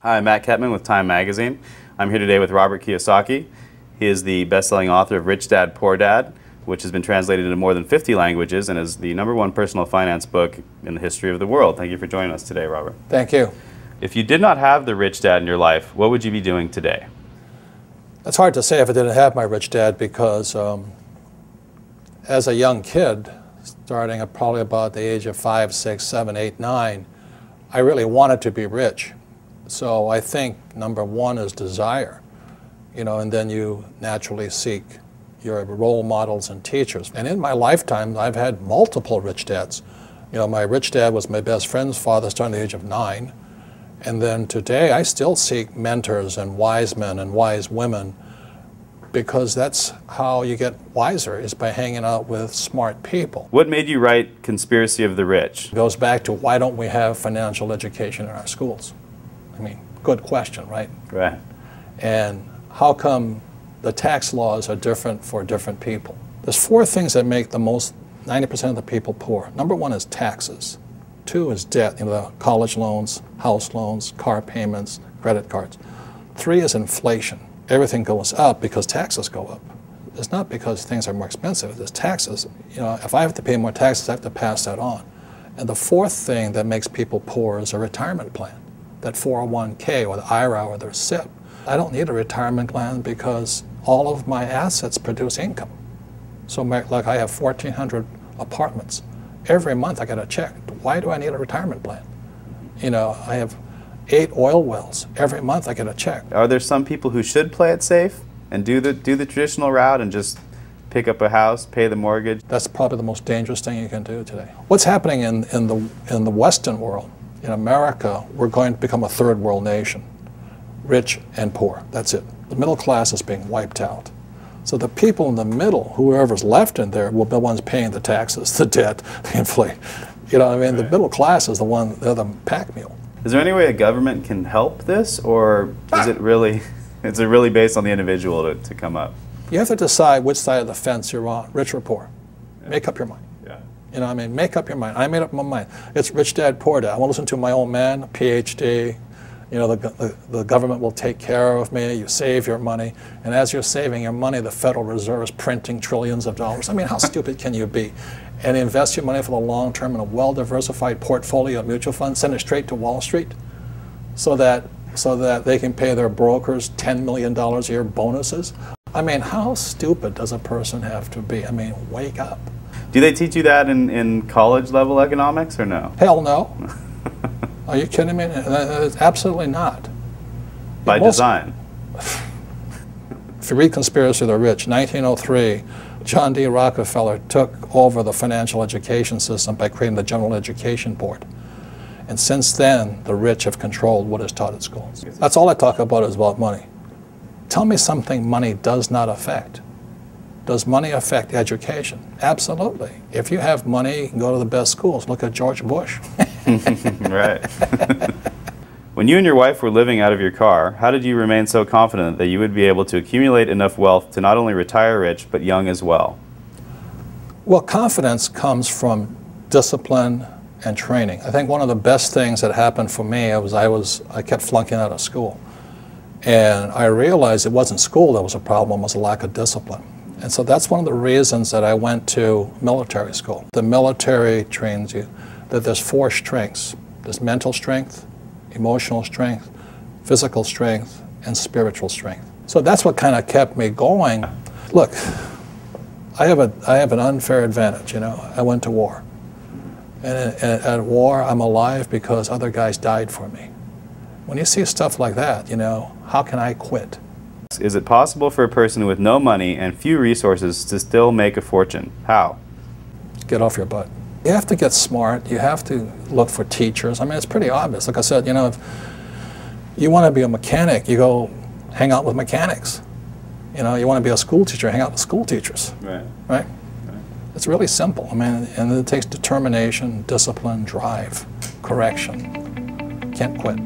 Hi, I'm Matt Ketman with Time Magazine. I'm here today with Robert Kiyosaki. He is the best-selling author of Rich Dad, Poor Dad, which has been translated into more than 50 languages and is the #1 personal finance book in the history of the world. Thank you for joining us today, Robert. Thank you. If you did not have the rich dad in your life, what would you be doing today? It's hard to say if I didn't have my rich dad because as a young kid, starting at probably about the age of 5, 6, 7, 8, 9, I really wanted to be rich. So I think number one is desire, and then you naturally seek your role models and teachers. And in my lifetime, I've had multiple rich dads. My rich dad was my best friend's father starting at the age of 9. And then today, I still seek mentors and wise men and wise women because that's how you get wiser, is by hanging out with smart people. What made you write Conspiracy of the Rich? It goes back to why don't we have financial education in our schools? I mean, good question, right? Right. And how come the tax laws are different for different people? There's 4 things that make the most 90% of the people poor. Number 1 is taxes. 2 is debt, the college loans, house loans, car payments, credit cards. 3 is inflation. Everything goes up because taxes go up. It's not because things are more expensive. It's taxes. If I have to pay more taxes, I have to pass that on. And the 4th thing that makes people poor is a retirement plan. That 401k or the IRA or the SIP. I don't need a retirement plan because all of my assets produce income. So like I have 1,400 apartments. Every month I get a check. Why do I need a retirement plan? I have 8 oil wells. Every month I get a check. Are there some people who should play it safe and do the traditional route and just pick up a house, pay the mortgage? That's probably the most dangerous thing you can do today. What's happening in the Western world? In America, we're going to become a third world nation, rich and poor. That's it. The middle class is being wiped out. So the people in the middle, whoever's left in there, will be the ones paying the taxes, the debt, the inflation. Right. The middle class is they're the pack mule. Is there any way a government can help this, or is it really based on the individual to come up? You have to decide which side of the fence you're on, rich or poor. Yeah. Make up your mind. Yeah. Make up your mind. I made up my mind. It's rich dad, poor dad. I want to listen to my old man, a PhD. The government will take care of me. You save your money. And as you're saving your money, the Federal Reserve is printing trillions of dollars. How stupid can you be? And invest your money for the long term in a well-diversified portfolio of mutual funds. Send it straight to Wall Street so that they can pay their brokers $10 million a year bonuses. How stupid does a person have to be? Wake up. Do they teach you that in college-level economics or no? Hell no. Are you kidding me? Absolutely not. By design. If you read Conspiracy of the Rich, 1903, John D. Rockefeller took over the financial education system by creating the General Education Board. And since then, the rich have controlled what is taught at schools. That's all I talk about is about money. Tell me something money does not affect. Does money affect education? Absolutely. If you have money, you can go to the best schools. Look at George Bush. Right. When you and your wife were living out of your car, how did you remain so confident that you would be able to accumulate enough wealth to not only retire rich, but young as well? Well, confidence comes from discipline and training. I think one of the best things that happened for me was I kept flunking out of school. And I realized it wasn't school that was a problem, it was a lack of discipline. And so that's one of the reasons that I went to military school. The military trains you that there's 4 strengths. There's mental strength, emotional strength, physical strength, and spiritual strength. So that's what kind of kept me going. Look, I have an unfair advantage, I went to war. And at war, I'm alive because other guys died for me. When you see stuff like that, how can I quit? Is it possible for a person with no money and few resources to still make a fortune? How? Get off your butt. You have to get smart. You have to look for teachers. It's pretty obvious. Like I said, if you want to be a mechanic, you go hang out with mechanics. You want to be a school teacher, hang out with school teachers. Right? It's really simple. And it takes determination, discipline, drive, correction. Can't quit.